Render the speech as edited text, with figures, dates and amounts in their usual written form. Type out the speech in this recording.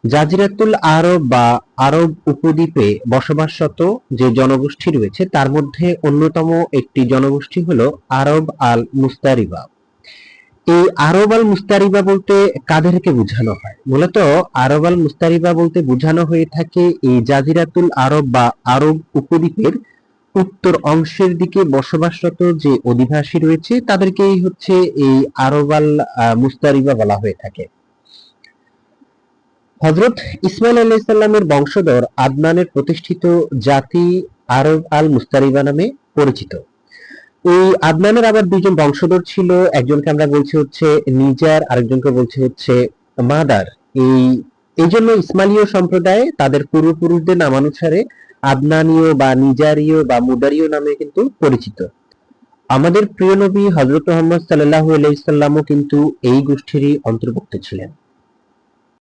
জাজিরাতুল আরব বা আরব উপদ্বীপে বসবাসরত যে জনগোষ্ঠী রয়েছে তার মধ্যে অন্যতম একটি জনগোষ্ঠী হলো আরব আল মুস্তারিবা। এই আরব আল মুস্তারিবা বলতে কাদেরকে বোঝানো হয়? মূলত আরব আল মুস্তারিবা বলতে বোঝানো হয়ে থাকে এই জাজিরাতুল আরব বা আরব উপদ্বীপের উত্তর অংশের দিকে বসবাসরত যে অধিবাসী রয়েছে তাদেরকেই হচ্ছে এই আরব আল মুস্তারিবা বলা হয়ে থাকে। হযরত ইসমাইল আলাইহিস সালামের বংশধর আদনানের প্রতিষ্ঠিত জাতি আরব আল মুস্তারিবা নামে পরিচিত। এই আদনানের আবার দুইজন বংশধর ছিল, একজনকে আমরা বলছি হচ্ছে নিজার, আরেকজনকে বলছি হচ্ছে মাদার। এই এই জন্য ইসমাইলীয় সম্প্রদায় তাদের পূর্বপুরুষদের নামানুসারে আদনানীয় বা নিজারীয় বা মুদারীয় নামে কিন্তু পরিচিত। আমাদের প্রিয় নবী হযরত মুহাম্মদ সাল্লাল্লাহু আলাইহি সাল্লামও কিন্তু এই গোষ্ঠীরই অন্তর্ভুক্ত ছিলেন।